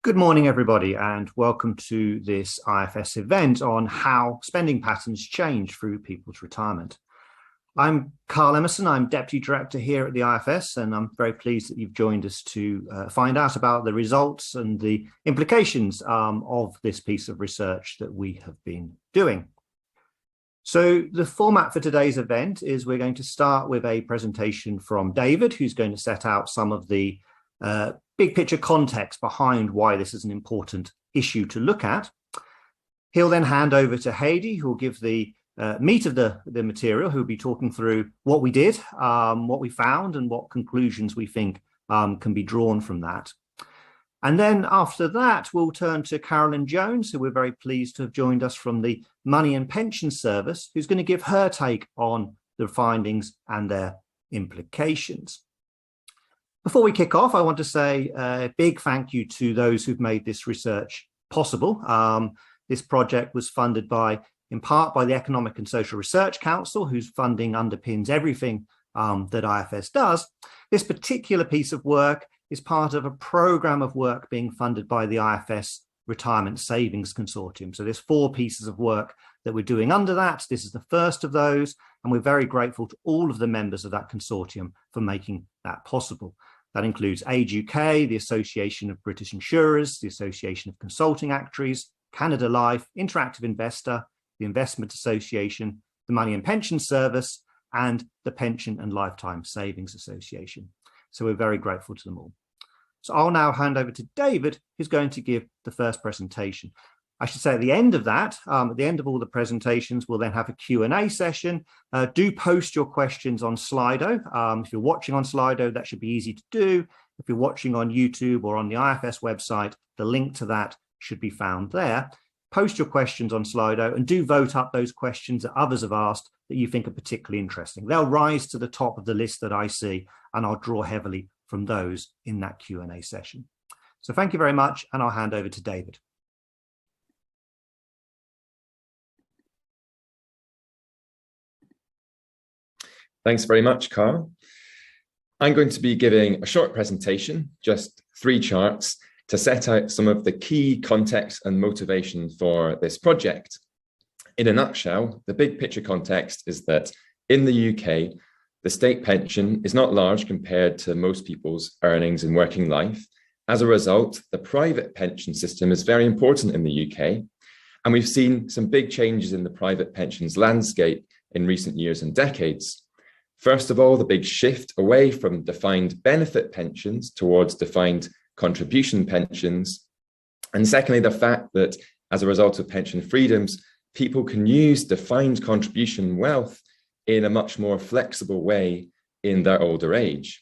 Good morning, everybody, and welcome to this IFS event on how spending patterns change through people's retirement. I'm Carl Emerson. I'm Deputy Director here at the IFS, and I'm very pleased that you've joined us to find out about the results and the implications of this piece of research that we have been doing. So the format for today's event is we're going to start with a presentation from David, who's going to set out some of the big picture context behind why this is an important issue to look at. He'll then hand over to Heidi, who will give the meat of the material, who'll be talking through what we did, what we found, and what conclusions we think can be drawn from that. And then after that, we'll turn to Carolyn Jones, who we're very pleased to have joined us from the Money and Pension Service, who's going to give her take on the findings and their implications. Before we kick off, I want to say a big thank you to those who've made this research possible. This project was funded in part by the Economic and Social Research Council, whose funding underpins everything that IFS does. This particular piece of work is part of a program of work being funded by the IFS Retirement Savings Consortium. So there's 4 pieces of work that we're doing under that. This is the first of those, and we're very grateful to all of the members of that consortium for making that possible. That includes Age UK, the Association of British Insurers, the Association of Consulting Actuaries, Canada Life, Interactive Investor, the Investment Association, the Money and Pension Service, and the Pension and Lifetime Savings Association. So we're very grateful to them all. So I'll now hand over to David, who's going to give the first presentation. I should say at the end of that, at the end of all the presentations, we'll then have a Q&A session. Do post your questions on Slido. If you're watching on Slido, that should be easy to do. If you're watching on YouTube or on the IFS website, the link to that should be found there. Post your questions on Slido and do vote up those questions that others have asked that you think are particularly interesting. They'll rise to the top of the list that I see, and I'll draw heavily from those in that Q&A session. So thank you very much, and I'll hand over to David. Thanks very much, Carl. I'm going to be giving a short presentation, just 3 charts, to set out some of the key context and motivation for this project. In a nutshell, the big picture context is that in the UK, the state pension is not large compared to most people's earnings in working life. As a result, the private pension system is very important in the UK, and we've seen some big changes in the private pensions landscape in recent years and decades. First of all, the big shift away from defined benefit pensions towards defined contribution pensions. And secondly, the fact that as a result of pension freedoms, people can use defined contribution wealth in a much more flexible way in their older age.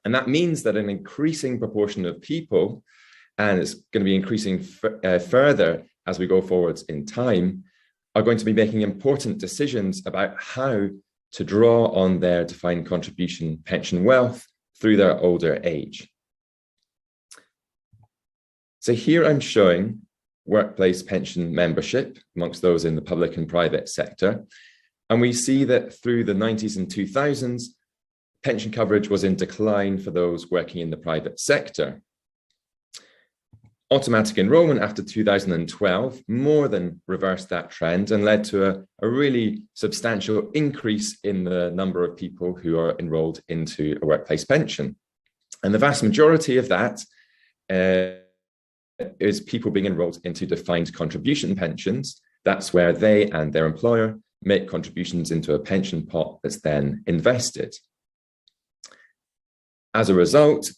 And that means that an increasing proportion of people, and it's going to be increasing further as we go forwards in time, are going to be making important decisions about how to draw on their defined contribution pension wealth through their older age. So here I'm showing workplace pension membership amongst those in the public and private sector. And we see that through the 90s and 2000s, pension coverage was in decline for those working in the private sector. Automatic enrollment after 2012 more than reversed that trend and led to a really substantial increase in the number of people who are enrolled into a workplace pension. And the vast majority of that is people being enrolled into defined contribution pensions. That's where they and their employer make contributions into a pension pot that's then invested. As a result,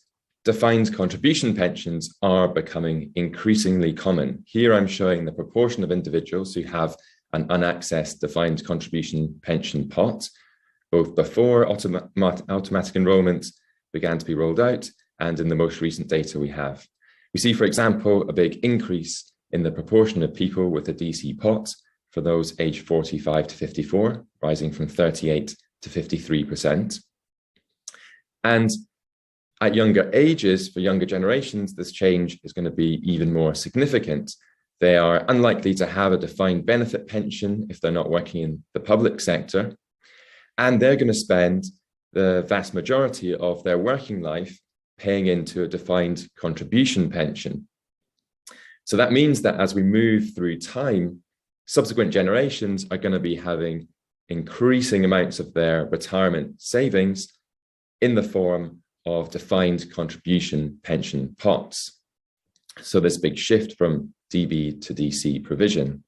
defined contribution pensions are becoming increasingly common. Here I'm showing the proportion of individuals who have an unaccessed defined contribution pension pot, both before automatic enrolment began to be rolled out and in the most recent data we have. We see, for example, a big increase in the proportion of people with a DC pot for those aged 45 to 54, rising from 38 to 53%. And at younger ages, for younger generations, this change is going to be even more significant. They are unlikely to have a defined benefit pension if they're not working in the public sector. And they're going to spend the vast majority of their working life paying into a defined contribution pension. So that means that as we move through time, subsequent generations are going to be having increasing amounts of their retirement savings in the form of defined contribution pension pots. So this big shift from DB to DC provision.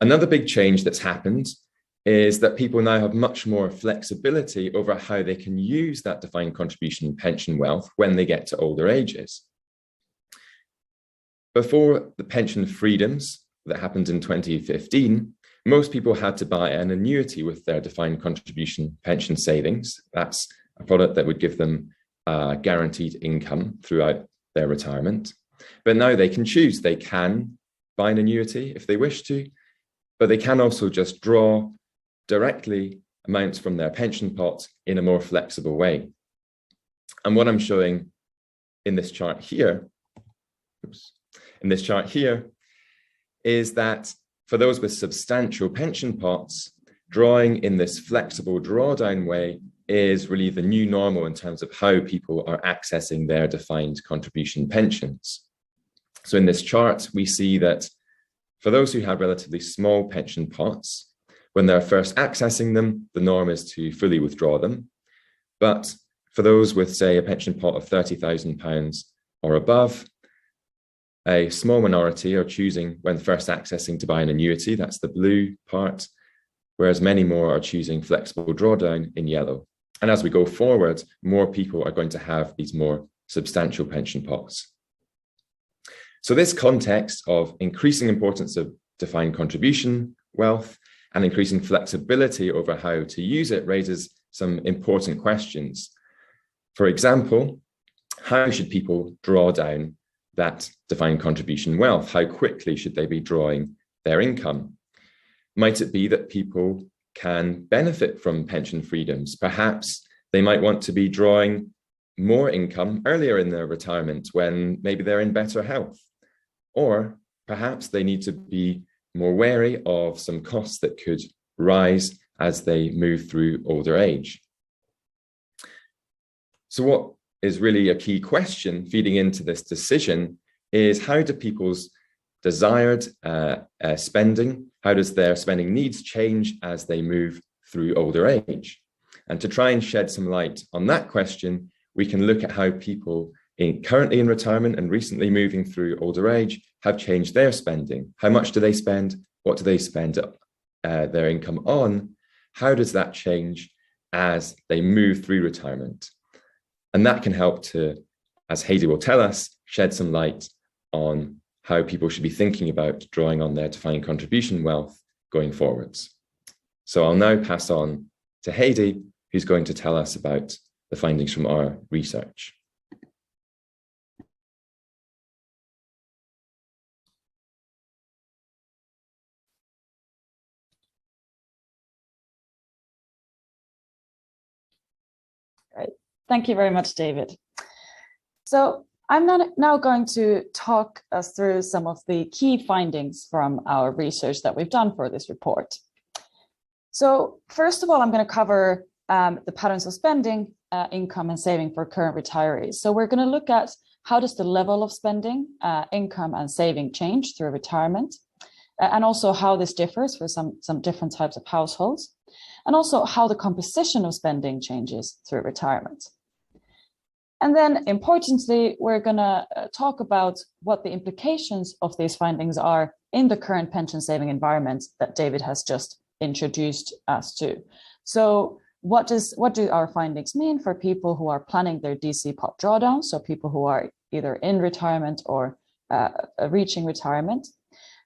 Another big change that's happened is that people now have much more flexibility over how they can use that defined contribution pension wealth when they get to older ages. Before the pension freedoms that happened in 2015, most people had to buy an annuity with their defined contribution pension savings. That's a product that would give them guaranteed income throughout their retirement. But now they can choose. They can buy an annuity if they wish to, but they can also just draw directly amounts from their pension pot in a more flexible way. And what I'm showing in this chart here, is that for those with substantial pension pots, drawing in this flexible drawdown way is really the new normal in terms of how people are accessing their defined contribution pensions. So in this chart, we see that for those who have relatively small pension pots, when they're first accessing them, the norm is to fully withdraw them. But for those with, say, a pension pot of £30,000 or above, a small minority are choosing, when first accessing, to buy an annuity, that's the blue part, whereas many more are choosing flexible drawdown in yellow. And as we go forward, more people are going to have these more substantial pension pots. So this context of increasing importance of defined contribution wealth and increasing flexibility over how to use it raises some important questions. For example, how should people draw down that defined contribution wealth? How quickly should they be drawing their income? Might it be that people can benefit from pension freedoms? Perhaps they might want to be drawing more income earlier in their retirement when maybe they're in better health. Or perhaps they need to be more wary of some costs that could rise as they move through older age. So what is really a key question feeding into this decision is, how do people's desired spending, how does their spending needs change as they move through older age? And to try and shed some light on that question, we can look at how people currently in retirement and recently moving through older age have changed their spending. How much do they spend? What do they spend their income on? How does that change as they move through retirement? And that can help to, as Heidi will tell us, shed some light on how people should be thinking about drawing on their defined contribution wealth going forwards. So I'll now pass on to Heidi, who's going to tell us about the findings from our research. Great. Thank you very much, David. So I'm now going to talk us through some of the key findings from our research that we've done for this report. So first of all, I'm going to cover the patterns of spending, income and saving for current retirees. So we're going to look at how does the level of spending, income and saving change through retirement, and also how this differs for some different types of households, and also how the composition of spending changes through retirement. And then importantly, we're going to talk about what the implications of these findings are in the current pension saving environment that David has just introduced us to. So what do our findings mean for people who are planning their DC pot drawdown? So people who are either in retirement or reaching retirement.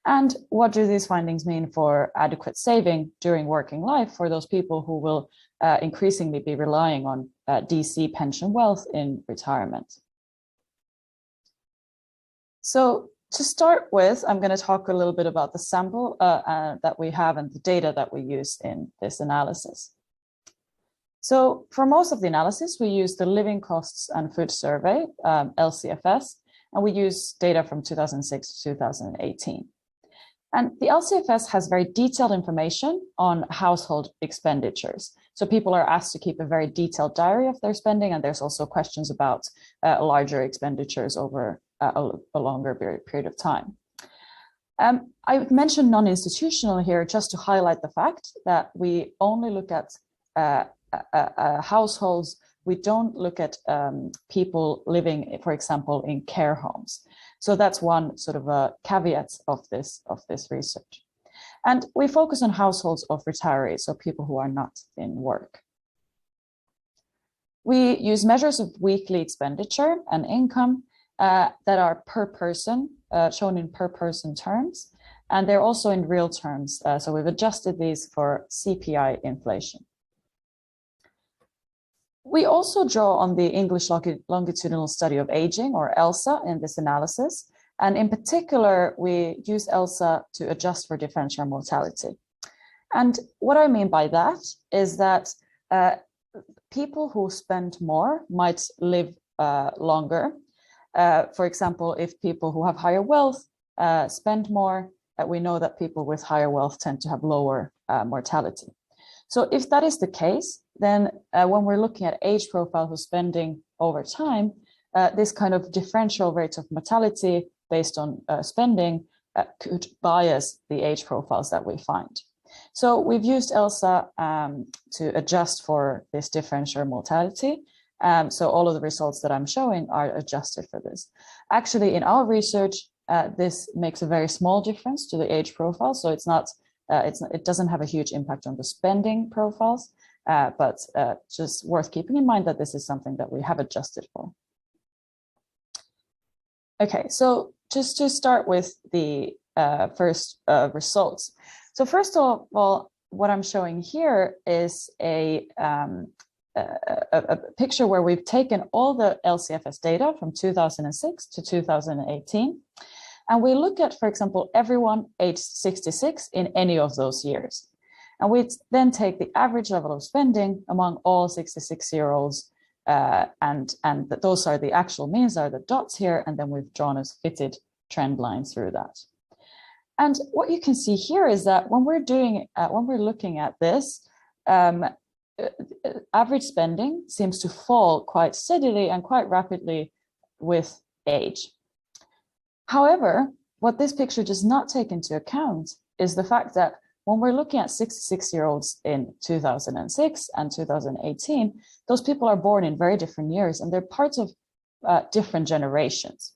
And what do these findings mean for adequate saving during working life for those people who will increasingly be relying on DC pension wealth in retirement? So to start with, I'm going to talk a little bit about the sample that we have and the data that we use in this analysis. So for most of the analysis, we use the Living Costs and Food Survey, LCFS, and we use data from 2006 to 2018. And the LCFS has very detailed information on household expenditures. So people are asked to keep a very detailed diary of their spending, and there's also questions about larger expenditures over a longer period of time. I mentioned non-institutional here just to highlight the fact that we only look at households. We don't look at people living, for example, in care homes. So that's one sort of a caveat of this research. And we focus on households of retirees, so people who are not in work. We use measures of weekly expenditure and income that are per person, shown in per person terms, and they're also in real terms. So we've adjusted these for CPI inflation. We also draw on the English Longitudinal Study of Aging, or ELSA, in this analysis. And in particular, we use ELSA to adjust for differential mortality. And what I mean by that is that people who spend more might live longer. For example, if people who have higher wealth spend more, we know that people with higher wealth tend to have lower mortality. So if that is the case, then when we're looking at age profiles of spending over time, this kind of differential rate of mortality based on spending could bias the age profiles that we find. So we've used ELSA to adjust for this differential mortality. So all of the results that I'm showing are adjusted for this. Actually, in our research, this makes a very small difference to the age profile. So it doesn't have a huge impact on the spending profiles, but just worth keeping in mind that this is something that we have adjusted for. Okay, so just to start with the first results. So first of all, what I'm showing here is a picture where we've taken all the LCFS data from 2006 to 2018. And we look at, for example, everyone aged 66 in any of those years. And we then take the average level of spending among all 66-year-olds, and those are the actual means, are the dots here, and then we've drawn a fitted trend line through that. And what you can see here is that when we're looking at this, average spending seems to fall quite steadily and quite rapidly with age. However, what this picture does not take into account is the fact that when we're looking at 66-year-olds in 2006 and 2018, those people are born in very different years and they're parts of different generations.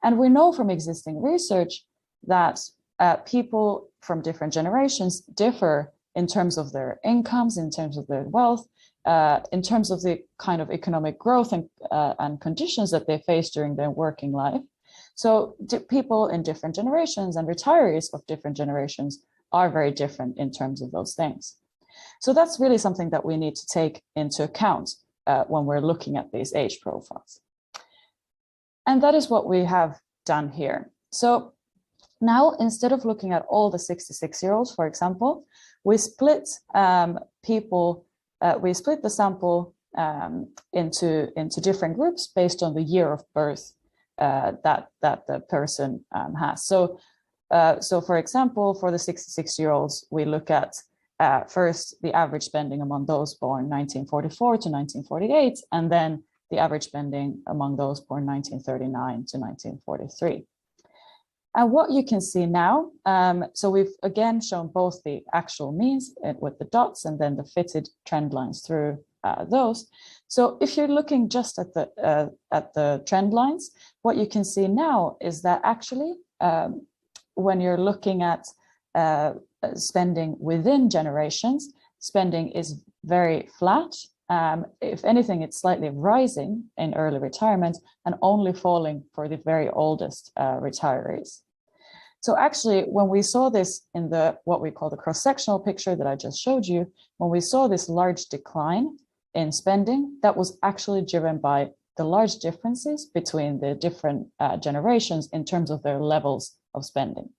And we know from existing research that people from different generations differ in terms of their incomes, in terms of their wealth, in terms of the kind of economic growth and conditions that they face during their working life. So people in different generations and retirees of different generations are very different in terms of those things. So that's really something that we need to take into account when we're looking at these age profiles. And that is what we have done here. So now, instead of looking at all the 66-year-olds, for example, we split the sample into different groups based on the year of birth that the person has. So for example, for the 66-year-olds, we look at first the average spending among those born 1944 to 1948, and then the average spending among those born 1939 to 1943. And what you can see now, so we've again shown both the actual means with the dots and then the fitted trend lines through those. So if you're looking just at the trend lines, what you can see now is that actually when you're looking at spending within generations, spending is very flat. If anything, it's slightly rising in early retirement and only falling for the very oldest retirees. So actually, when we saw this in what we call the cross-sectional picture that I just showed you, when we saw this large decline in spending, that was actually driven by the large differences between the different generations in terms of their levels of spending.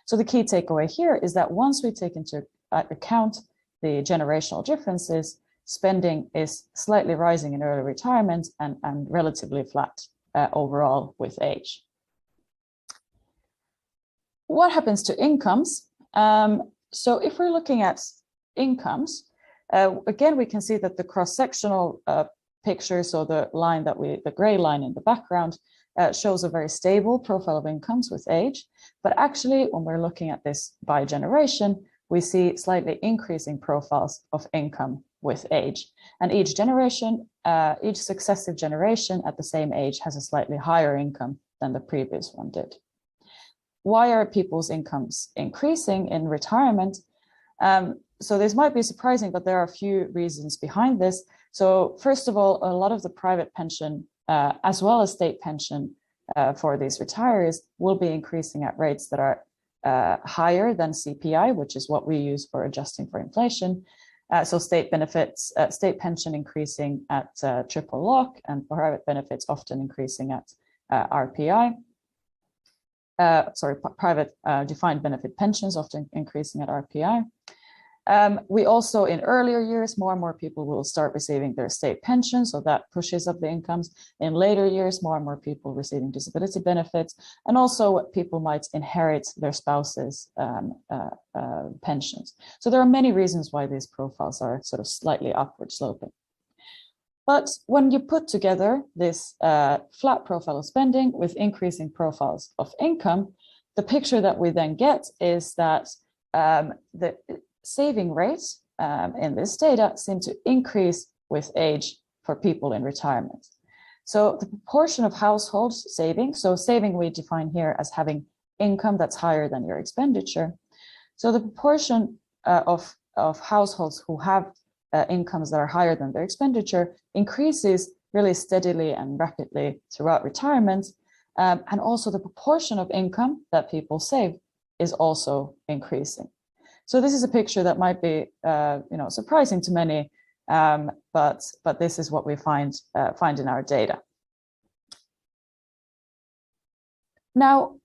So the key takeaway here is that once we take into account the generational differences, spending is slightly rising in early retirement and relatively flat overall with age. What happens to incomes? So if we're looking at incomes, again, we can see that the cross-sectional picture, so the gray line in the background, shows a very stable profile of incomes with age. But actually, when we're looking at this by generation, we see slightly increasing profiles of income with age. And each generation, each successive generation at the same age has a slightly higher income than the previous one did. Why are people's incomes increasing in retirement? So this might be surprising, but there are a few reasons behind this. So first of all, a lot of the private pension, as well as state pension for these retirees, will be increasing at rates that are higher than CPI, which is what we use for adjusting for inflation. So state benefits, state pension increasing at triple lock, and private benefits often increasing at RPI. Private defined benefit pensions often increasing at RPI. We also, in earlier years, more and more people will start receiving their state pension, so that pushes up the incomes. In later years, more and more people receiving disability benefits, and also people might inherit their spouse's pensions. So there are many reasons why these profiles are sort of slightly upward sloping. But when you put together this flat profile of spending with increasing profiles of income, the picture that we then get is that the saving rates in this data seem to increase with age for people in retirement. So the proportion of households saving, so saving we define here as having income that's higher than your expenditure. So the proportion of households who have incomes that are higher than their expenditure increases really steadily and rapidly throughout retirement. And also the proportion of income that people save is also increasing. So this is a picture that might be surprising to many, but this is what we find in our data. Now,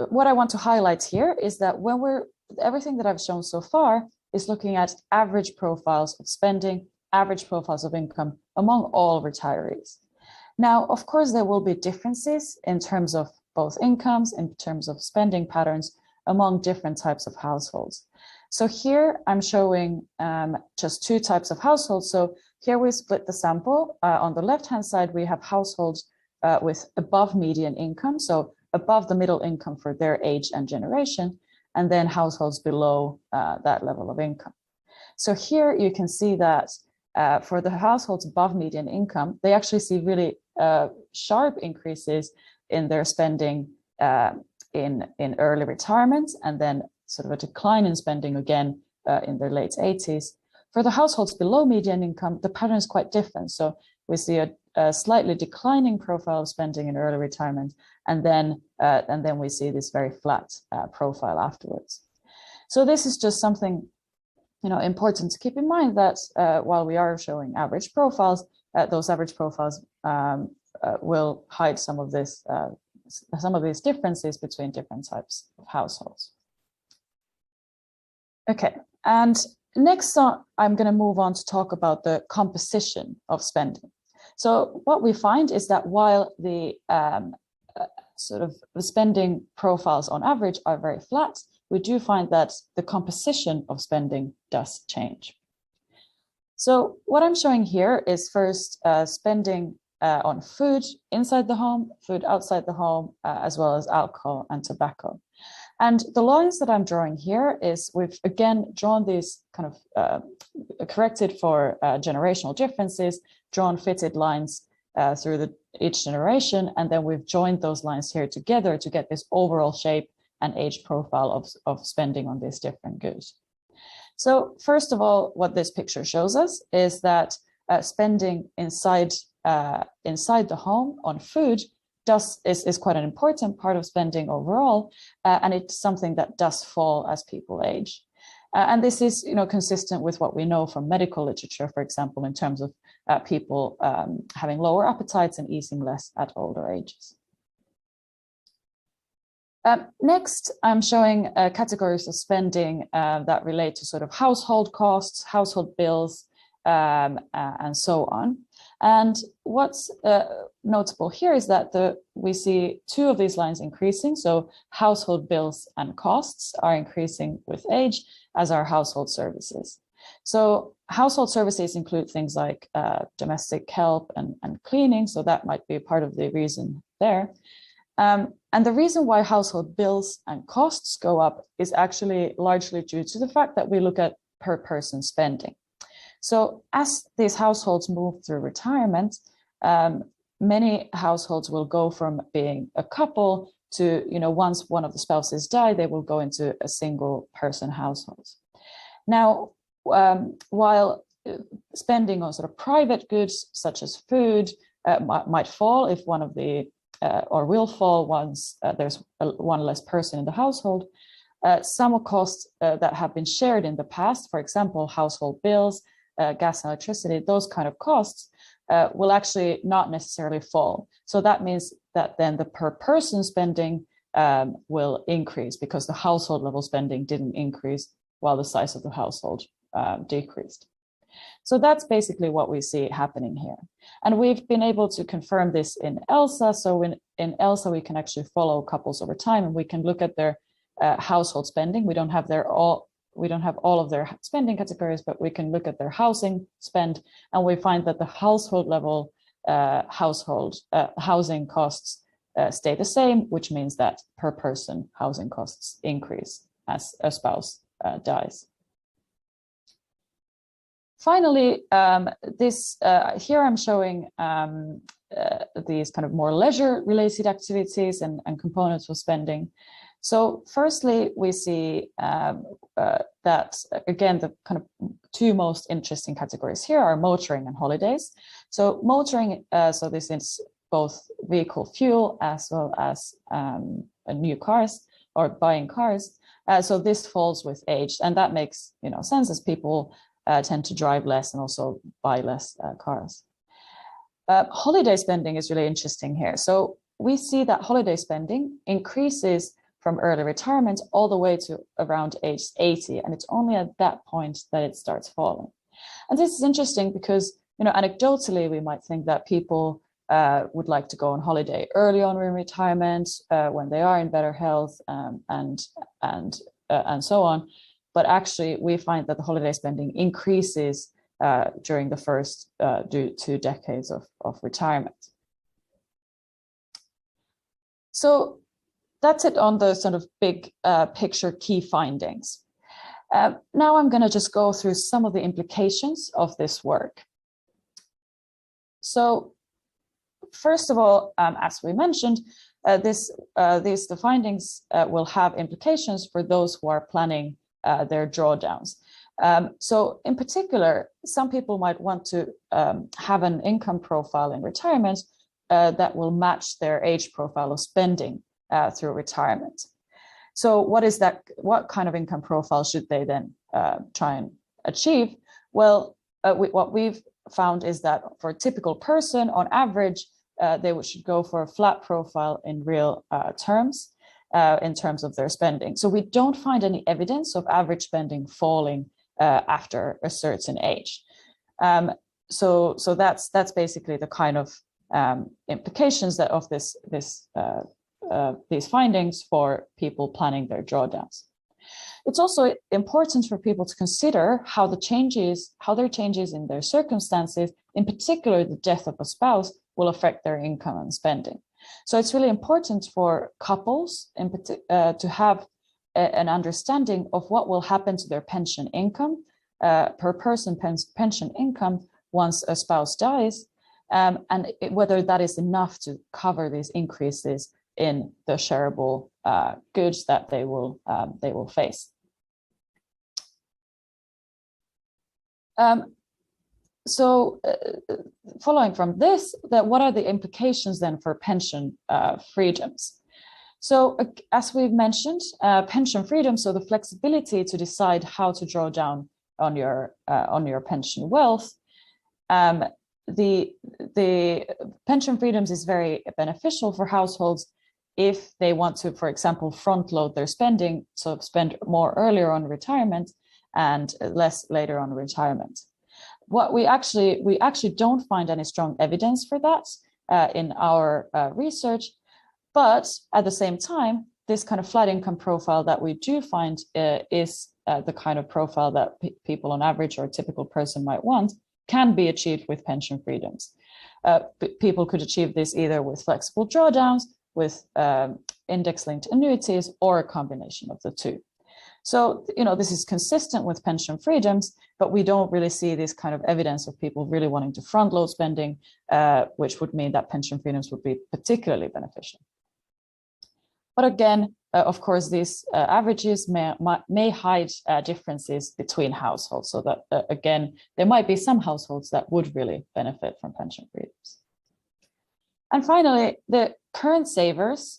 what I want to highlight here is that everything that I've shown so far is looking at average profiles of spending, average profiles of income among all retirees. Now, of course, there will be differences in terms of both incomes, in terms of spending patterns among different types of households. So here I'm showing just two types of households. So here we split the sample. On the left-hand side, we have households with above median income, so above the middle income for their age and generation, and then households below that level of income. So here you can see that for the households above median income, they actually see really sharp increases in their spending in early retirement, and then sort of a decline in spending again in their late 80s. For the households below median income, the pattern is quite different. So we see a slightly declining profile of spending in early retirement, and then we see this very flat profile afterwards. So this is just something important to keep in mind, that while we are showing average profiles, those average profiles will hide some of these differences between different types of households. Okay, and next I'm going to move on to talk about the composition of spending. So what we find is that while the sort of the spending profiles on average are very flat, we do find that the composition of spending does change. So what I'm showing here is first spending on food inside the home, food outside the home, as well as alcohol and tobacco. And the lines that I'm drawing here is we've again drawn these kind of corrected for generational differences, drawn fitted lines through each generation, and then we've joined those lines here together to get this overall shape and age profile of spending on these different goods. So first of all, what this picture shows us is that spending inside the home on food is quite an important part of spending overall, and it's something that does fall as people age. And this is consistent with what we know from medical literature, for example, in terms of people having lower appetites and eating less at older ages. Next, I'm showing categories of spending that relate to sort of household costs, household bills, and so on. And what's notable here is that we see two of these lines increasing. So household bills and costs are increasing with age, as are household services. So household services include things like domestic help and cleaning. So that might be part of the reason there. And the reason why household bills and costs go up is actually largely due to the fact that we look at per person spending. So as these households move through retirement, many households will go from being a couple to, once one of the spouses die, they will go into a single person household. Now, while spending on sort of private goods such as food might fall if one of the or will fall once there's one less person in the household, some costs that have been shared in the past, for example, household bills, gas and electricity, those kind of costs will actually not necessarily fall. So that means that then the per person spending will increase because the household level spending didn't increase while the size of the household decreased. So that's basically what we see happening here. And we've been able to confirm this in ELSA. So in ELSA, we can actually follow couples over time and we can look at their household spending. We don't have all of their spending categories, but we can look at their housing spend, and we find that the household level housing costs stay the same, which means that per person housing costs increase as a spouse dies. Finally, here I'm showing these kind of more leisure-related activities and components of spending. So firstly, we see that, again, the kind of two most interesting categories here are motoring and holidays. So motoring, so this is both vehicle fuel as well as new cars or buying cars. So this falls with age, and that makes sense as people tend to drive less and also buy less cars. Holiday spending is really interesting here. So we see that holiday spending increases from early retirement all the way to around age 80, and it's only at that point that it starts falling. And this is interesting because, anecdotally, we might think that people would like to go on holiday early on in retirement when they are in better health and so on. But actually, we find that the holiday spending increases during the first 2 decades of retirement. So that's it on the sort of big picture key findings. Now I'm going to just go through some of the implications of this work. So first of all, as we mentioned, the findings will have implications for those who are planning their drawdowns. So in particular, some people might want to have an income profile in retirement that will match their age profile of spending through retirement. So what kind of income profile should they then try and achieve? Well, what we've found is that for a typical person, on average, they should go for a flat profile in real terms. In terms of their spending. So we don't find any evidence of average spending falling after a certain age. So that's basically the kind of implications that of these findings for people planning their drawdowns. It's also important for people to consider how their changes in their circumstances, in particular the death of a spouse, will affect their income and spending. So it's really important for couples to have an understanding of what will happen to their pension income, per person pension income once a spouse dies, and whether that is enough to cover these increases in the shareable goods that they will face. So following from this, what are the implications then for pension freedoms? So as we've mentioned, pension freedom, so the flexibility to decide how to draw down on your pension wealth, the pension freedoms is very beneficial for households if they want to, for example, front load their spending, so spend more earlier on retirement and less later on retirement. What we actually don't find any strong evidence for that in our research, but at the same time, this kind of flat income profile that we do find is the kind of profile that people on average or a typical person might want can be achieved with pension freedoms. People could achieve this either with flexible drawdowns, with index-linked annuities, or a combination of the two. So, this is consistent with pension freedoms, but we don't really see this kind of evidence of people really wanting to front load spending, which would mean that pension freedoms would be particularly beneficial. But again, of course, these averages may hide differences between households, so that, again, there might be some households that would really benefit from pension freedoms. And finally, the current savers,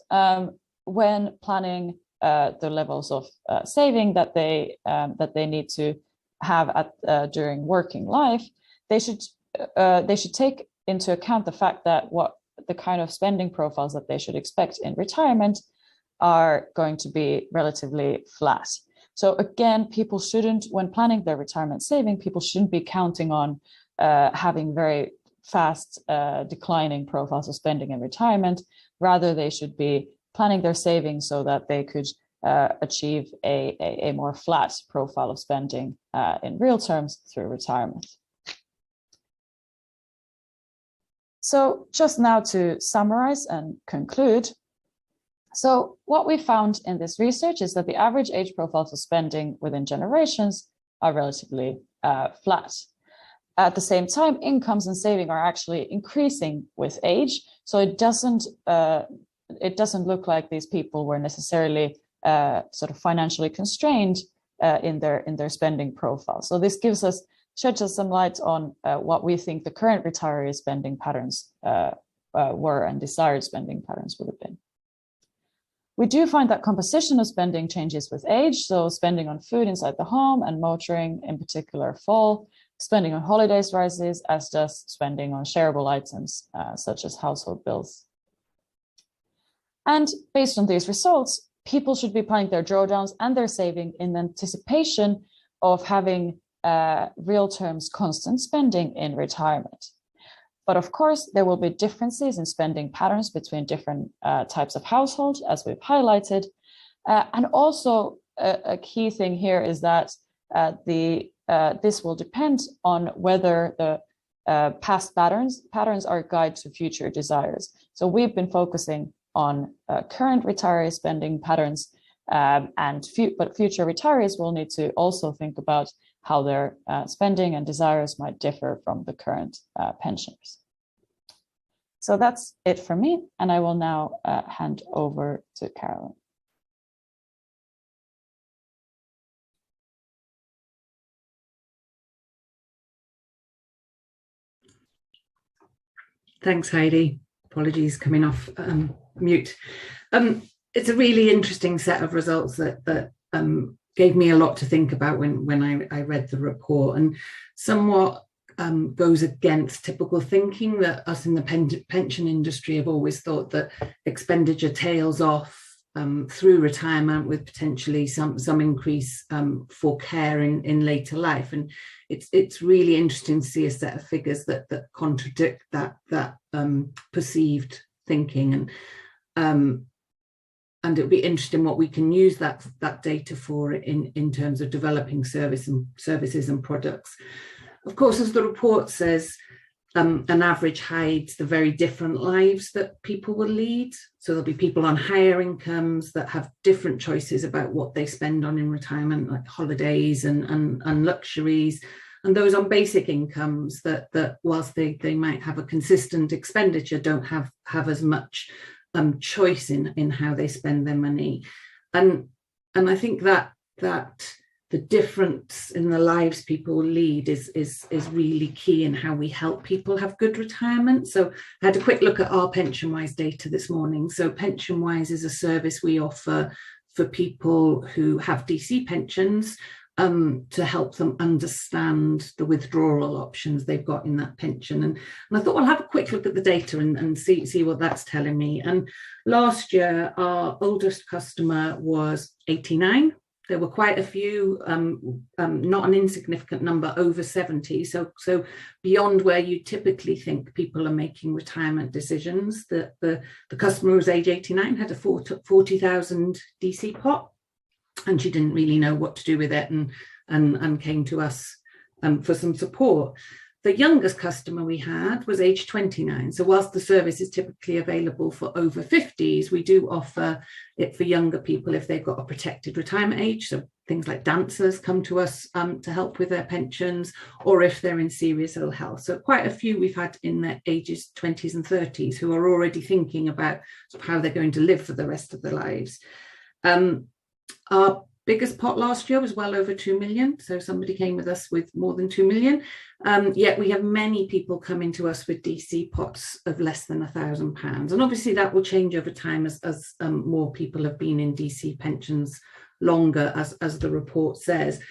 when planning the levels of saving that they need to have during working life, they should take into account the fact that what the kind of spending profiles that they should expect in retirement are going to be relatively flat. So again, people shouldn't, when planning their retirement saving, people shouldn't be counting on having very fast declining profiles of spending in retirement. Rather, they should be planning their savings so that they could achieve a more flat profile of spending in real terms through retirement. So just now to summarize and conclude. So what we found in this research is that the average age profiles of spending within generations are relatively flat. At the same time, incomes and saving are actually increasing with age. So it doesn't look like these people were necessarily sort of financially constrained in their spending profile. So this sheds us some light on what we think the current retiree spending patterns were and desired spending patterns would have been. We do find that composition of spending changes with age. So spending on food inside the home and motoring in particular fall. Spending on holidays rises, as does spending on shareable items such as household bills. And based on these results, people should be planning their drawdowns and their saving in anticipation of having real terms constant spending in retirement. But of course, there will be differences in spending patterns between different types of households, as we've highlighted. And also a key thing here is that this will depend on whether the past patterns are a guide to future desires. So we've been focusing on current retiree spending patterns, but future retirees will need to also think about how their spending and desires might differ from the current pensioners. So that's it for me, and I will now hand over to Carolyn. Thanks, Heidi. Apologies, coming off mute. It's a really interesting set of results that gave me a lot to think about when I read the report, and somewhat goes against typical thinking that us in the pension industry have always thought that expenditure tails off through retirement with potentially some increase for care in later life. And it's really interesting to see a set of figures that contradict that perceived thinking, and it'll be interesting what we can use that data for in terms of developing services and products. Of course, as the report says, an average hides the very different lives that people will lead. So there'll be people on higher incomes that have different choices about what they spend on in retirement, like holidays and luxuries, and those on basic incomes that whilst they might have a consistent expenditure, don't have as much choice in how they spend their money. And I think that the difference in the lives people lead is really key in how we help people have good retirement. So I had a quick look at our PensionWise data this morning. So PensionWise is a service we offer for people who have DC pensions to help them understand the withdrawal options they've got in that pension. And I thought, well, have a quick look at the data and see what that's telling me. And last year, our oldest customer was 89. There were quite a few, not an insignificant number, over 70. So beyond where you typically think people are making retirement decisions. The customer was age 89, had a 40,000 DC pot. and she didn't really know what to do with it, and came to us for some support. The youngest customer we had was age 29. So whilst the service is typically available for over 50s, we do offer it for younger people if they've got a protected retirement age. So things like dancers come to us to help with their pensions, or if they're in serious ill health. So quite a few we've had in their ages 20s and 30s who are already thinking about sort of how they're going to live for the rest of their lives. Our biggest pot last year was well over 2 million. So somebody came with us with more than 2 million. Yet we have many people coming to us with DC pots of less than £1,000. And obviously that will change over time as more people have been in DC pensions longer, as the report says.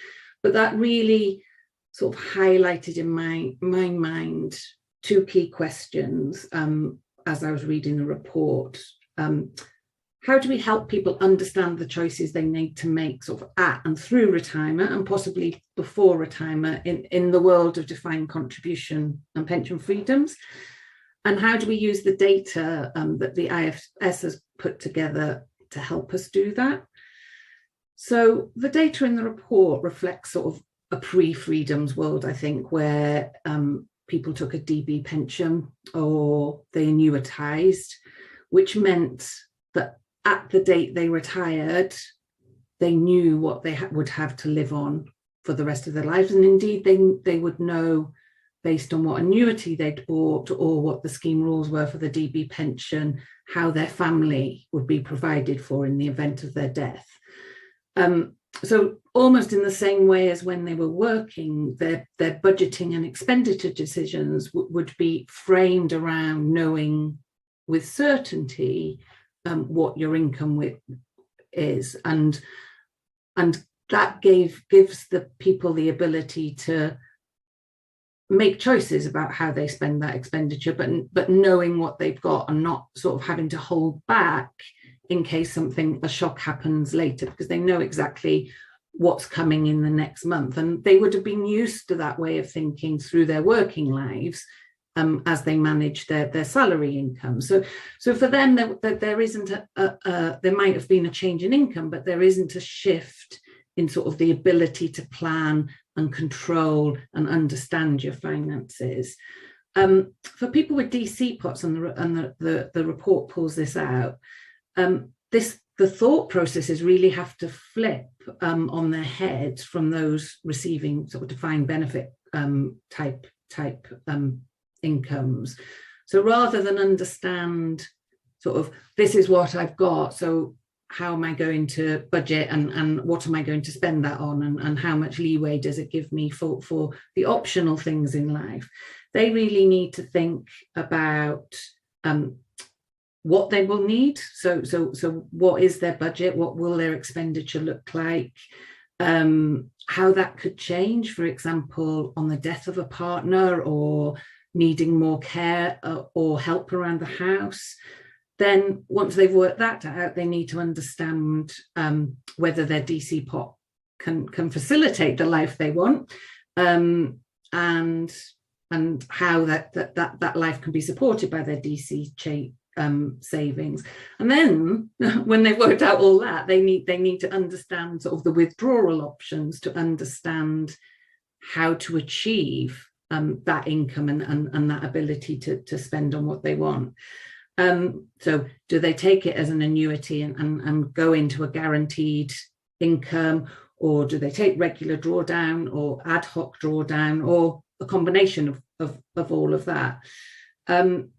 But that really sort of highlighted in my mind two key questions as I was reading the report. How do we help people understand the choices they need to make sort of at and through retirement, and possibly before retirement, in the world of defined contribution and pension freedoms? And how do we use the data that the IFS has put together to help us do that? So the data in the report reflects sort of a pre-freedoms world, I think, where people took a DB pension or they annuitised, which meant that at the date they retired, they knew what they would have to live on for the rest of their lives. And indeed, they would know, based on what annuity they'd bought or what the scheme rules were for the DB pension, how their family would be provided for in the event of their death. So almost in the same way as when they were working, their budgeting and expenditure decisions would be framed around knowing with certainty what your income is, and that gives the people the ability to make choices about how they spend that expenditure, but knowing what they've got and not sort of having to hold back in case a shock happens later, because they know exactly what's coming in the next month, and they would have been used to that way of thinking through their working lives. As they manage their salary income. So for them, there isn't there might have been a change in income, but there isn't a shift in sort of the ability to plan and control and understand your finances. For people with DC pots, and the report pulls this out, the thought processes really have to flip on their heads from those receiving sort of defined benefit type incomes. So rather than understand sort of, this is what I've got, so how am I going to budget and what am I going to spend that on, and how much leeway does it give me for the optional things in life, they really need to think about what they will need. So what is their budget? What will their expenditure look like? How that could change, for example, on the death of a partner or needing more care or help around the house. Then once they've worked that out, they need to understand whether their DC pot can facilitate the life they want, and how that life can be supported by their DC savings. And then when they've worked out all that, they need to understand sort of the withdrawal options to understand how to achieve that income and that ability to spend on what they want. So do they take it as an annuity and go into a guaranteed income, or do they take regular drawdown or ad hoc drawdown, or a combination of all of that? And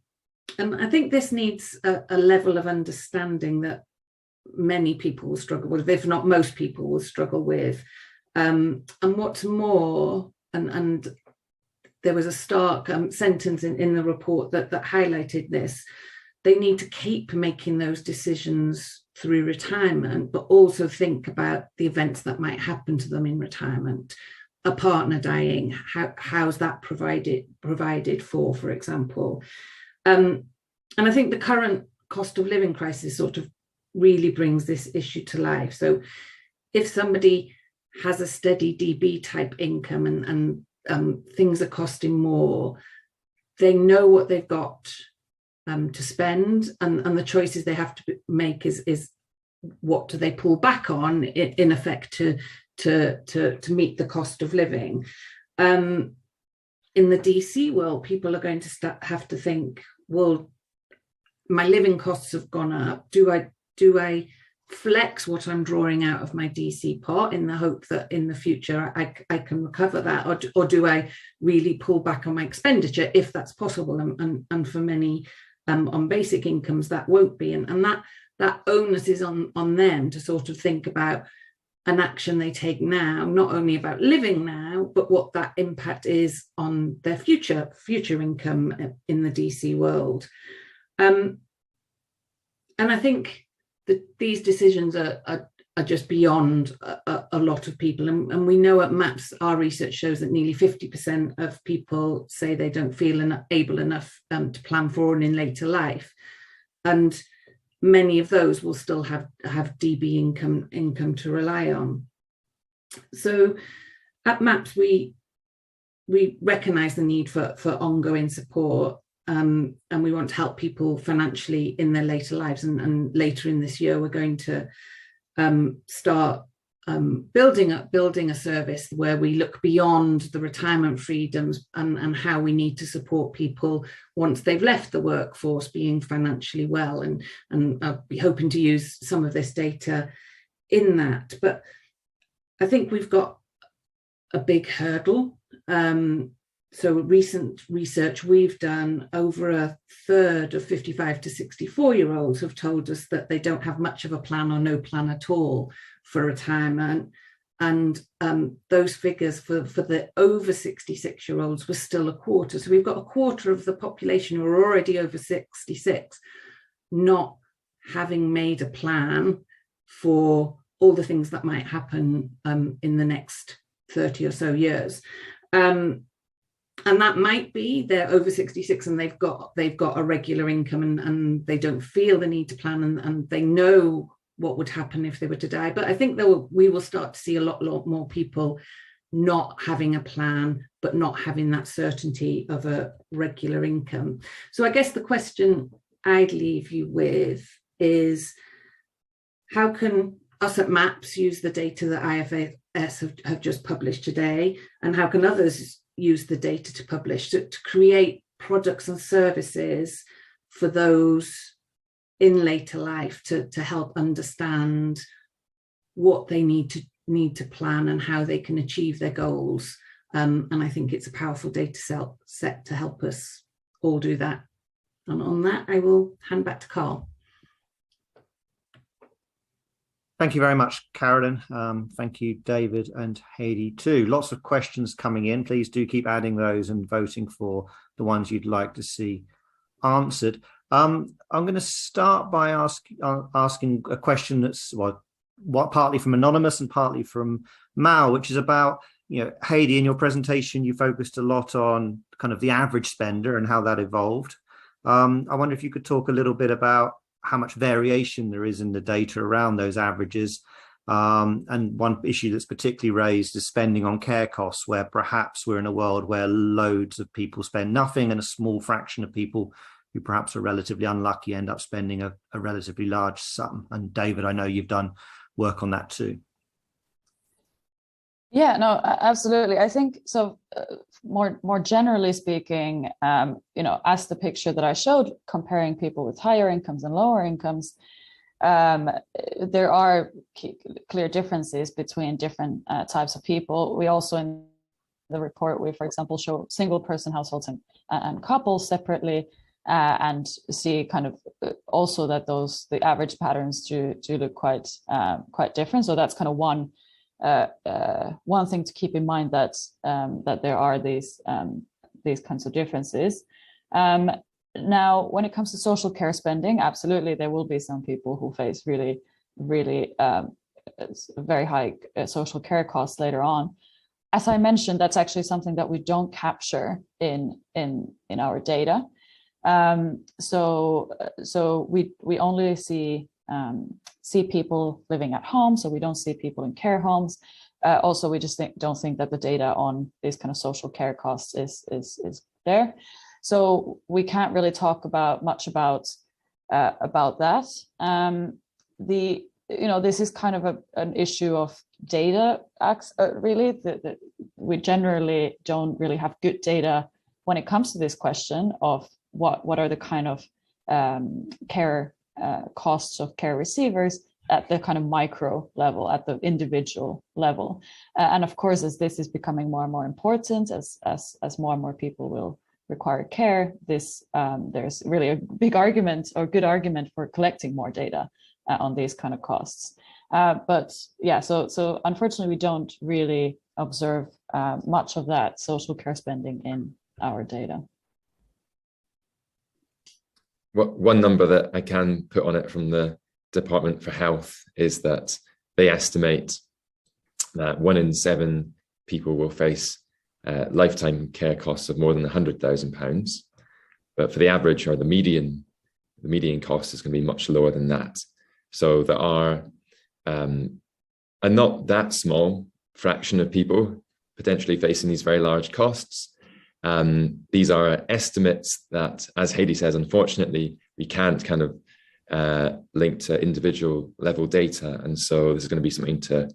I think this needs a level of understanding that many people will struggle with, if not most people will struggle with. And what's more, and there was a stark sentence in the report that highlighted this. They need to keep making those decisions through retirement, but also think about the events that might happen to them in retirement. A partner dying, how's that provided for example? And I think the current cost of living crisis sort of really brings this issue to life. So if somebody has a steady DB type income and things are costing more, they know what they've got to spend, and the choices they have to make is what do they pull back on in effect to meet the cost of living. In the DC world, people are going to have to think, well, my living costs have gone up. Do I flex what I'm drawing out of my DC pot in the hope that in the future I can recover that, or do I really pull back on my expenditure if that's possible? And for many on basic incomes that won't be, and that onus is on them to sort of think about an action they take now, not only about living now, but what that impact is on their future income in the DC world. And I think that these decisions are just beyond a lot of people. And we know at MAPS, our research shows that nearly 50% of people say they don't feel able enough to plan for and in later life. And many of those will still have DB income to rely on. So at MAPS, we recognise the need for ongoing support, and we want to help people financially in their later lives. And later in this year, we're going to start building a service where we look beyond the retirement freedoms and how we need to support people once they've left the workforce being financially well. And I'll be hoping to use some of this data in that. But I think we've got a big hurdle. So recent research we've done, over a third of 55 to 64-year-olds have told us that they don't have much of a plan or no plan at all for retirement. And those figures for the over 66-year-olds were still a quarter. So we've got a quarter of the population who are already over 66 not having made a plan for all the things that might happen in the next 30 or so years. And that might be they're over 66 and they've got a regular income and they don't feel the need to plan, and they know what would happen if they were to die. But I think we will start to see a lot more people not having a plan, but not having that certainty of a regular income. So I guess the question I'd leave you with is, how can us at MAPS use the data that IFS have just published today, and how can others use the data to publish to create products and services for those in later life to help understand what they need to plan and how they can achieve their goals. And I think it's a powerful data set to help us all do that. And on that, I will hand back to Carl. Thank you very much, Carolyn. Thank you, David and Heidi too. Lots of questions coming in. Please do keep adding those and voting for the ones you'd like to see answered. I'm going to start by asking a question that's partly from Anonymous and partly from Mal, which is about, Heidi, in your presentation, you focused a lot on kind of the average spender and how that evolved. I wonder if you could talk a little bit about how much variation there is in the data around those averages. And one issue that's particularly raised is spending on care costs, where perhaps we're in a world where loads of people spend nothing and a small fraction of people who perhaps are relatively unlucky end up spending a relatively large sum. And David, I know you've done work on that too. Yeah, no, absolutely. I think so. More generally speaking, as the picture that I showed, comparing people with higher incomes and lower incomes, there are clear differences between different types of people. We also, in the report, we, for example, show single-person households and couples separately, and see kind of also that the average patterns do look quite different. So that's kind of one thing to keep in mind, that there are these kinds of differences. Now, when it comes to social care spending, absolutely, there will be some people who face really very high social care costs later on. As I mentioned, that's actually something that we don't capture in our data. So we only see people living at home, so we don't see people in care homes. Also, we just don't think that the data on these kind of social care costs is there. So we can't really talk much about that. this is kind of an issue of data, really, that we generally don't really have good data when it comes to this question of what are the kind of care costs of care receivers at the kind of micro level, at the individual level. And of course, as this is becoming more and more important, as more and more people will require care, there's really a big argument or good argument for collecting more data on these kind of costs. But yeah, so unfortunately, we don't really observe much of that social care spending in our data. One number that I can put on it from the Department for Health is that they estimate that 1 in 7 people will face lifetime care costs of more than £100,000. But for the average or the median cost is going to be much lower than that. So there are a not that small fraction of people potentially facing these very large costs. These are estimates that, as Heidi says, unfortunately, we can't kind of link to individual level data. And so this is going to be something to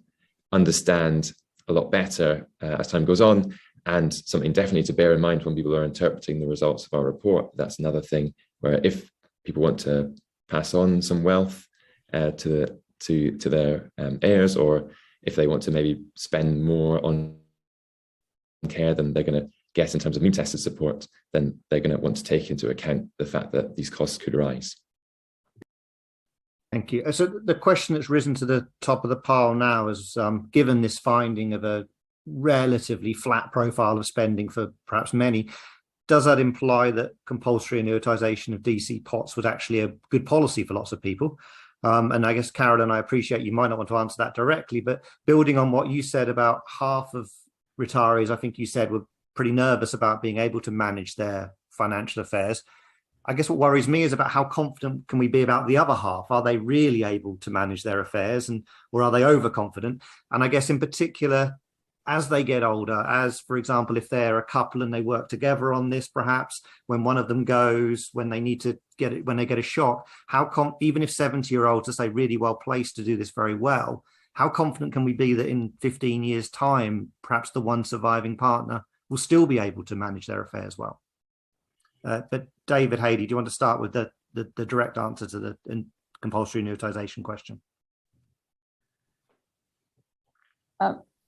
understand a lot better as time goes on, and something definitely to bear in mind when people are interpreting the results of our report. That's another thing where if people want to pass on some wealth to their heirs, or if they want to maybe spend more on care than they're going to get in terms of means-tested support, then they're going to want to take into account the fact that these costs could rise. Thank you. So the question that's risen to the top of the pile now is, given this finding of a relatively flat profile of spending for perhaps many, does that imply that compulsory annuitization of DC pots was actually a good policy for lots of people? And I guess, Carolyn, I appreciate you might not want to answer that directly, but building on what you said about half of retirees, I think you said, were pretty nervous about being able to manage their financial affairs. I guess what worries me is about how confident can we be about the other half? Are they really able to manage their affairs, or are they overconfident? And I guess in particular, as they get older, as for example, if they're a couple and they work together on this, perhaps when one of them goes, when they need to get it, when they get a shock, even if 70-year-olds are, say, really well placed to do this very well, how confident can we be that in 15 years' time, perhaps the one surviving partner will still be able to manage their affairs well? But David, Heidi, do you want to start with the direct answer to the compulsory annuitization question?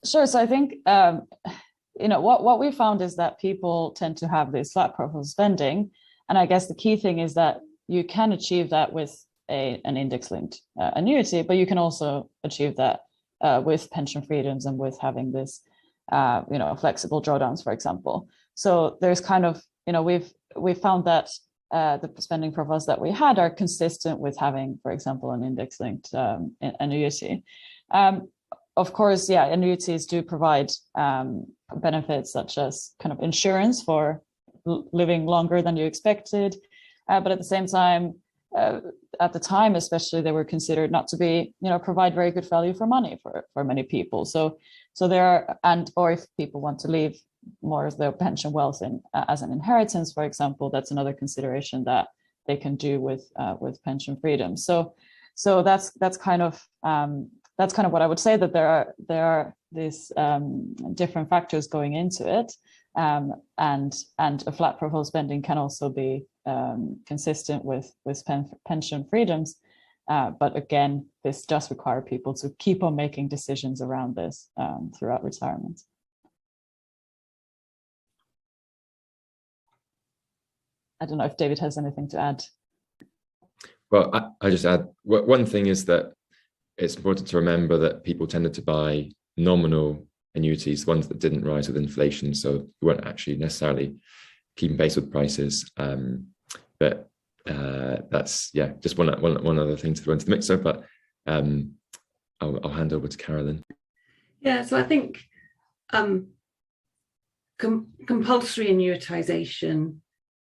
Sure. So I think what we found is that people tend to have this flat profile spending, and I guess the key thing is that you can achieve that with an index-linked annuity, but you can also achieve that with pension freedoms and with having this flexible drawdowns, for example. So there's kind of we've found that the spending profiles that we had are consistent with having, for example, an index-linked annuity. Of course, yeah, annuities do provide benefits such as kind of insurance for living longer than you expected, but at the same time, at the time especially, they were considered not to be, provide very good value for money for many people. So there are, or if people want to leave more of their pension wealth as an inheritance, for example, that's another consideration that they can do with pension freedom. So that's kind of what I would say, that there are these different factors going into it, and a flat profile spending can also be consistent with pension freedoms, but again, this does require people to keep on making decisions around this throughout retirement. I don't know if David has anything to add. Well, I just add, one thing is that it's important to remember that people tended to buy nominal annuities, ones that didn't rise with inflation, so you weren't actually necessarily keeping pace with prices. But that's, just one other thing to throw into the mixer, but I'll hand over to Carolyn. Yeah, so I think compulsory annuitization,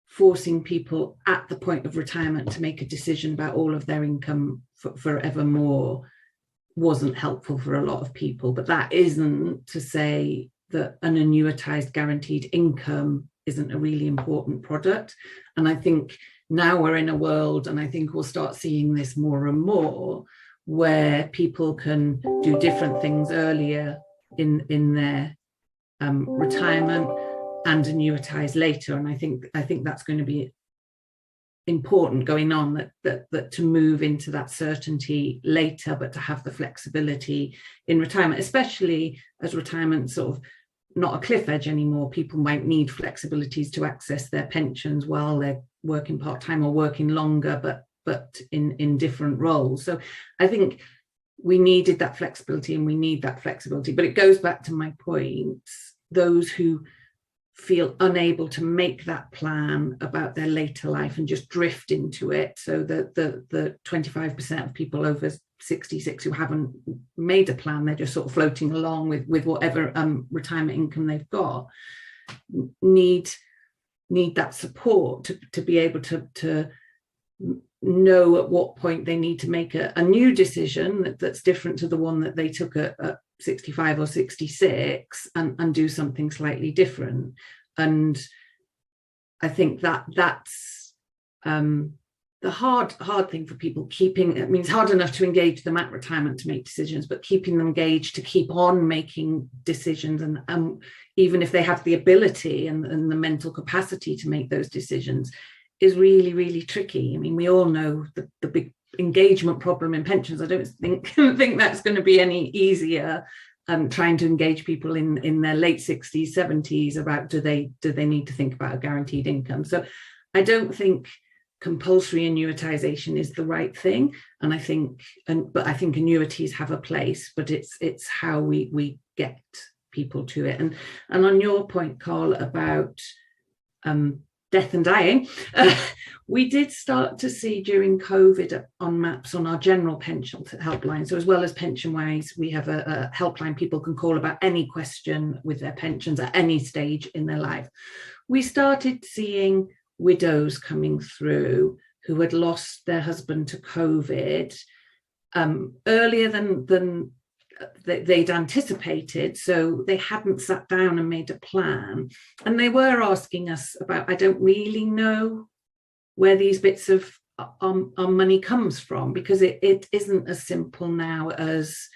forcing people at the point of retirement to make a decision about all of their income forevermore, wasn't helpful for a lot of people. But that isn't to say that an annuitized guaranteed income isn't a really important product. And I think now we're in a world, and I think we'll start seeing this more and more, where people can do different things earlier in their retirement and annuitize later. And I think that's going to be important going on, that to move into that certainty later, but to have the flexibility in retirement, especially as retirement sort of not a cliff edge anymore. People might need flexibilities to access their pensions while they're working part-time or working longer, but in different roles. So I think we needed that flexibility, and we need that flexibility. But it goes back to my point, those who feel unable to make that plan about their later life and just drift into it. So the 25% of people over 66 who haven't made a plan, they're just sort of floating along with whatever retirement income they've got, need that support to be able to know at what point they need to make a new decision that's different to the one that they took at 65 or 66 and do something slightly different. And I think that's the hard thing for people, it's hard enough to engage them at retirement to make decisions, but keeping them engaged to keep on making decisions, and even if they have the ability and the mental capacity to make those decisions, is really, really tricky. I mean, we all know the big engagement problem in pensions. I don't think that's going to be any easier. Trying to engage people in their late 60s, 70s about do they need to think about a guaranteed income. So I don't think compulsory annuitization is the right thing. And I think annuities have a place, but it's how we get people to it. And on your point, Carl, about death and dying, we did start to see during COVID on maps on our general pension helpline. So as well as PensionWise, we have a helpline people can call about any question with their pensions at any stage in their life. We started seeing widows coming through who had lost their husband to COVID earlier than they'd anticipated, so they hadn't sat down and made a plan. And they were asking us about, I don't really know where these bits of our money comes from, because it isn't as simple now as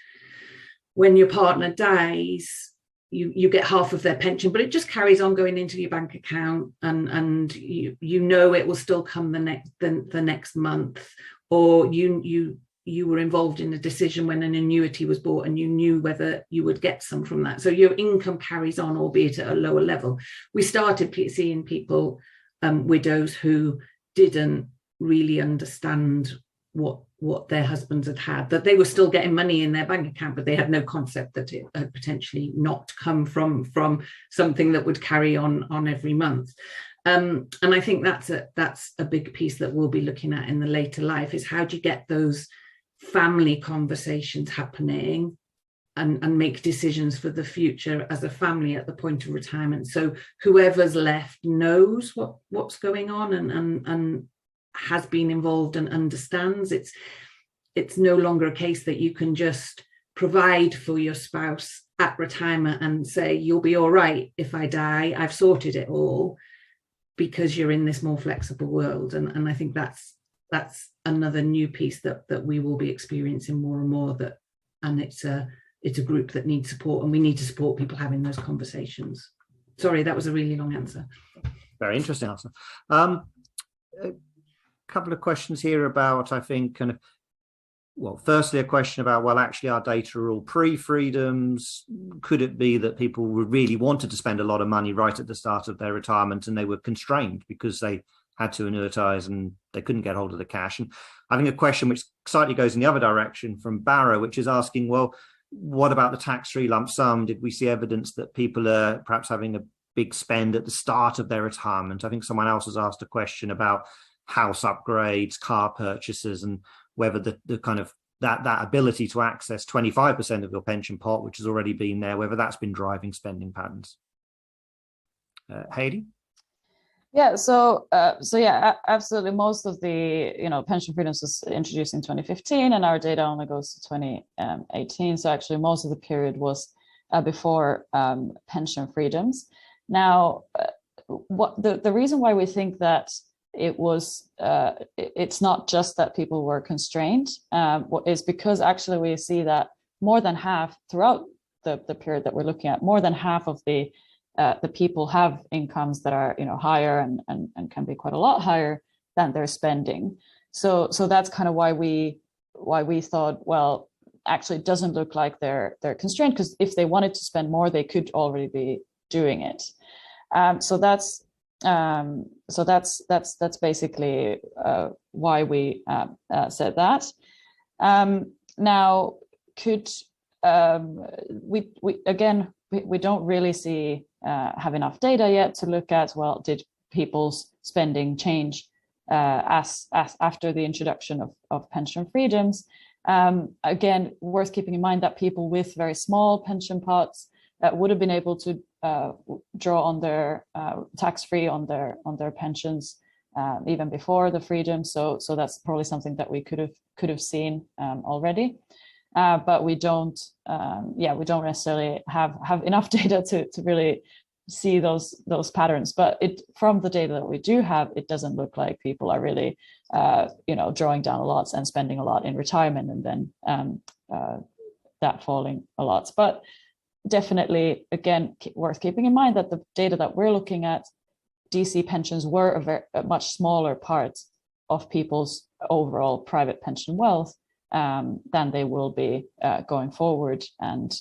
when your partner dies, you get half of their pension, but it just carries on going into your bank account, and you know it will still come the next month, or you were involved in a decision when an annuity was bought and you knew whether you would get some from that. So your income carries on, albeit at a lower level. We started seeing people, widows who didn't really understand what their husbands had, that they were still getting money in their bank account, but they had no concept that it had potentially not come from something that would carry on every month. And I think that's a big piece that we'll be looking at in the later life, is how do you get those family conversations happening and make decisions for the future as a family at the point of retirement, so whoever's left knows what's going on and has been involved and understands. It's no longer a case that you can just provide for your spouse at retirement and say, you'll be all right if I die, I've sorted it all, because you're in this more flexible world. And I think that's another new piece that we will be experiencing more and more, and it's a group that needs support, and we need to support people having those conversations. Sorry, that was a really long answer. Very interesting answer. A couple of questions here about, I think, kind of, well, firstly, a question about, well, actually our data are all pre-freedoms. Could it be that people really wanted to spend a lot of money right at the start of their retirement and they were constrained because they had to annuitize and they couldn't get hold of the cash? And I think a question which slightly goes in the other direction from Barrow, which is asking, well, what about the tax-free lump sum? Did we see evidence that people are perhaps having a big spend at the start of their retirement? I think someone else has asked a question about house upgrades, car purchases, and whether the kind of that ability to access 25% of your pension pot, which has already been there, whether that's been driving spending patterns. Hayley? Yeah, so yeah, absolutely. Most of the pension freedoms was introduced in 2015, and our data only goes to 2018. So actually, most of the period was before pension freedoms. Now, what the reason why we think that it's not just that people were constrained. Is because actually we see that more than half throughout the period that we're looking at, more than half of the people have incomes that are higher and can be quite a lot higher than their spending. So that's kind of why we thought, well, actually it doesn't look like they're constrained, because if they wanted to spend more, they could already be doing it. So that's basically why we said that. Now, could we don't really have enough data yet to look at, well, did people's spending change as after the introduction of pension freedoms? Again, worth keeping in mind that people with very small pension pots would have been able to draw on their tax-free on their pensions even before the freedom. So that's probably something that we could have seen already. But we don't necessarily have enough data to really see those patterns. But from the data that we do have, it doesn't look like people are really drawing down a lot and spending a lot in retirement, and then that falling a lot. But definitely, again, worth keeping in mind that the data that we're looking at, DC pensions were a much smaller part of people's overall private pension wealth than they will be going forward. And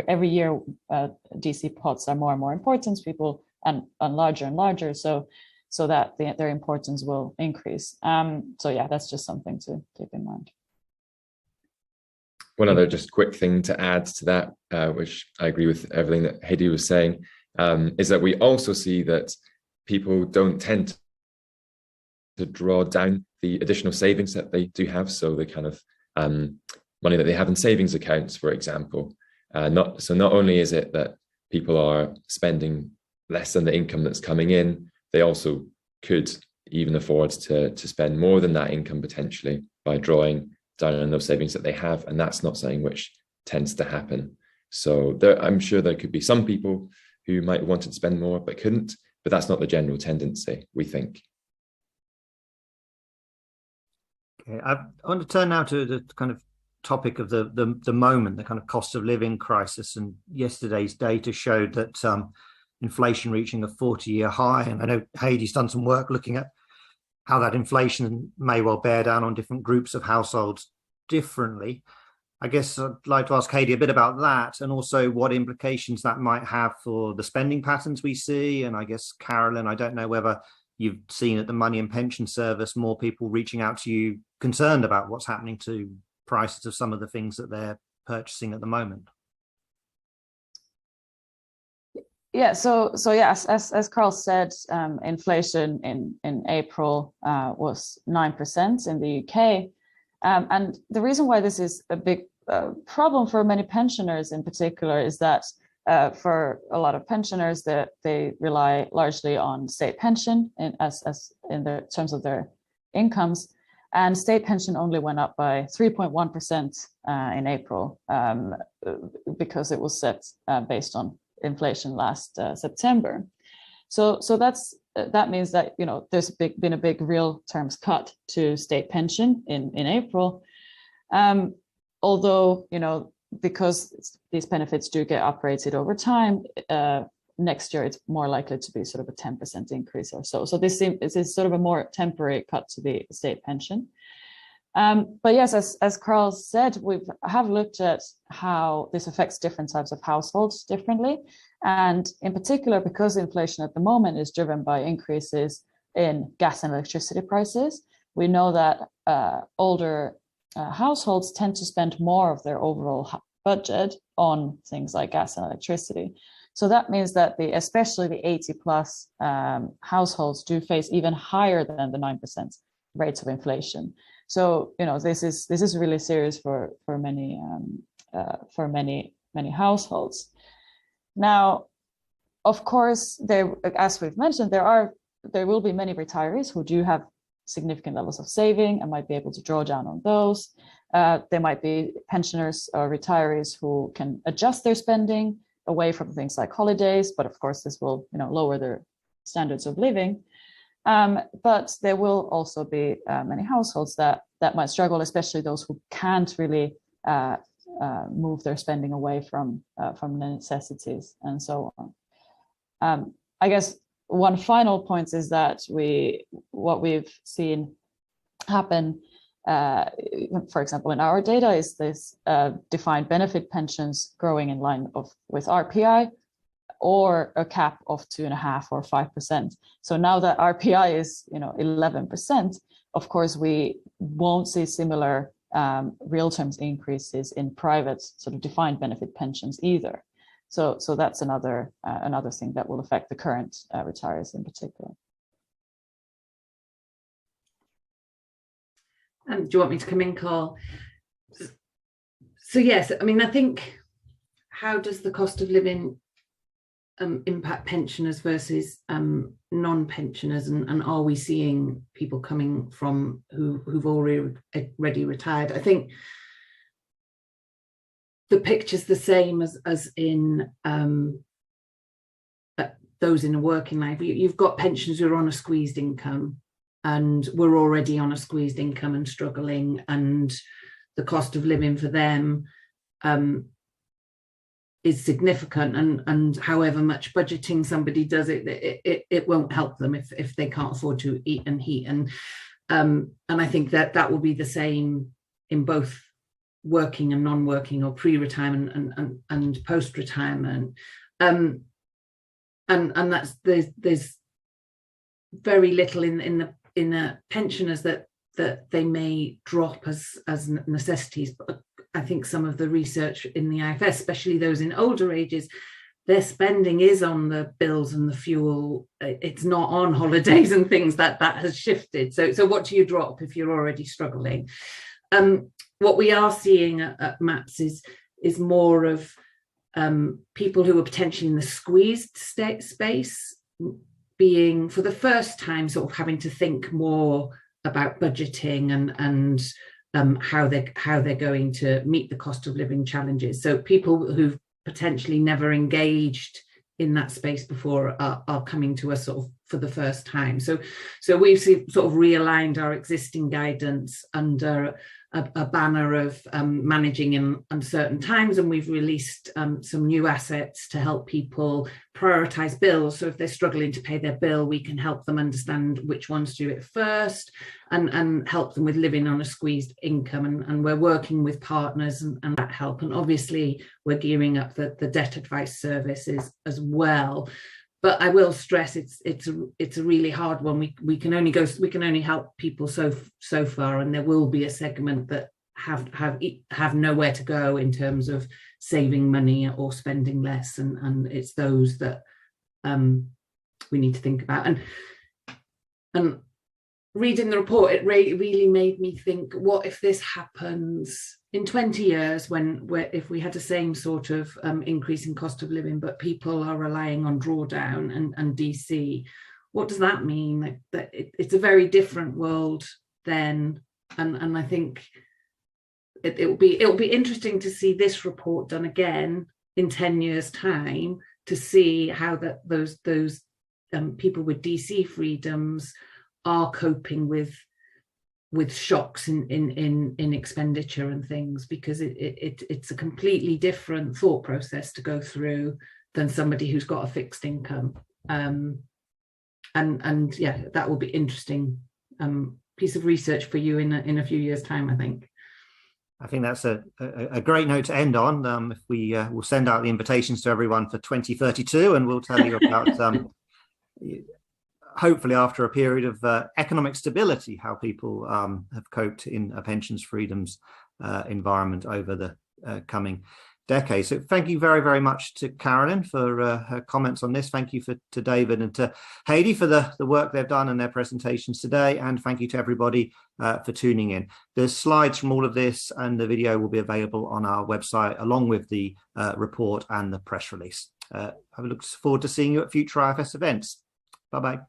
every year, DC pots are more and more important, people and larger and larger, so that their importance will increase. So yeah, that's just something to keep in mind. One other just quick thing to add to that, which I agree with everything that Heidi was saying, is that we also see that people don't tend to draw down the additional savings that they do have. So the kind of money that they have in savings accounts, for example. Not only is it that people are spending less than the income that's coming in, they also could even afford to spend more than that income potentially by drawing down on those savings that they have, and that's not something which tends to happen. So I'm sure there could be some people who might want to spend more but couldn't, but that's not the general tendency, we think. Okay, I want to turn now to the kind of topic of the moment, the kind of cost of living crisis. And yesterday's data showed that inflation reaching a 40-year high. And I know Heidi's done some work looking at how that inflation may well bear down on different groups of households differently. I guess I'd like to ask Heidi a bit about that, and also what implications that might have for the spending patterns we see. And I guess, Carolyn, I don't know whether you've seen at the Money and Pension Service more people reaching out to you concerned about what's happening to prices of some of the things that they're purchasing at the moment. Yeah, so yes, as Carl said, inflation in April was 9% in the UK. And the reason why this is a big problem for many pensioners in particular is that for a lot of pensioners, that they rely largely on state pension as in the terms of their incomes, and state pension only went up by 3.1% in April because it was set based on inflation last September. So that means that there's been a big real terms cut to state pension in April, although because these benefits do get operated over time, next year it's more likely to be sort of a 10% increase or so. So this is sort of a more temporary cut to the state pension. But yes, as Carl said, we have looked at how this affects different types of households differently. And in particular, because inflation at the moment is driven by increases in gas and electricity prices, we know that older households tend to spend more of their overall budget on things like gas and electricity. So that means that especially the 80 plus households do face even higher than the 9% rates of inflation. So this is really serious for many households. Now, of course, as we've mentioned, there will be many retirees who do have significant levels of saving and might be able to draw down on those. There might be pensioners or retirees who can adjust their spending away from things like holidays, but of course this will lower their standards of living. But there will also be many households that might struggle, especially those who can't really move their spending away from the necessities and so on. I guess one final point is that what we've seen happen, for example, in our data, is this defined benefit pensions growing in line with RPI, or a cap of 2.5% or 5%. So now that RPI is 11%, of course we won't see similar real terms increases in private sort of defined benefit pensions either. So that's another thing that will affect the current retirees in particular. Do you want me to come in, Carl? So yes, I mean, I think, how does the cost of living impact pensioners versus non-pensioners, and are we seeing people coming from who've already retired? I think the picture's the same as in those in a working life. You've got pensioners who are on a squeezed income, and we're already on a squeezed income and struggling, and the cost of living for them is significant, and however much budgeting somebody does, it won't help them if they can't afford to eat and heat, and I think that will be the same in both working and non-working, or pre-retirement and post-retirement, and that's there's very little in the pensioners that they may drop as necessities, but I think some of the research in the IFS, especially those in older ages, their spending is on the bills and the fuel. It's not on holidays and things. That has shifted. So what do you drop if you're already struggling? What we are seeing at MAPS is more of people who are potentially in the squeezed space being, for the first time, sort of having to think more about budgeting and how they're going to meet the cost of living challenges. So people who've potentially never engaged in that space before are coming to us sort of for the first time. So we've sort of realigned our existing guidance under a banner of managing in uncertain times, and we've released some new assets to help people prioritize bills. So if they're struggling to pay their bill, we can help them understand which ones to do it first, and help them with living on a squeezed income. And we're working with partners and that help. And obviously we're gearing up the debt advice services as well. But I will stress it's a really hard one. We can only help people so far, and there will be a segment that have nowhere to go in terms of saving money or spending less, and it's those that we need to think about. And reading the report, it really made me think, what if this happens in 20 years, if we had the same sort of increase in cost of living, but people are relying on drawdown and DC? What does that mean? That it's a very different world then, and I think it'll be interesting to see this report done again in 10 years' time, to see how those people with DC freedoms are coping with shocks in expenditure and things, because it's a completely different thought process to go through than somebody who's got a fixed income. And yeah, that will be interesting piece of research for you in a few years' time, I think. I think that's a great note to end on. If we'll send out the invitations to everyone for 2032, and we'll tell you about hopefully after a period of economic stability, how people have coped in a pensions freedoms environment over the coming decades. So thank you very, very much to Carolyn for her comments on this. Thank you to David and to Heidi for the work they've done and their presentations today. And thank you to everybody for tuning in. The slides from all of this and the video will be available on our website, along with the report and the press release. I look forward to seeing you at future IFS events. Bye-bye.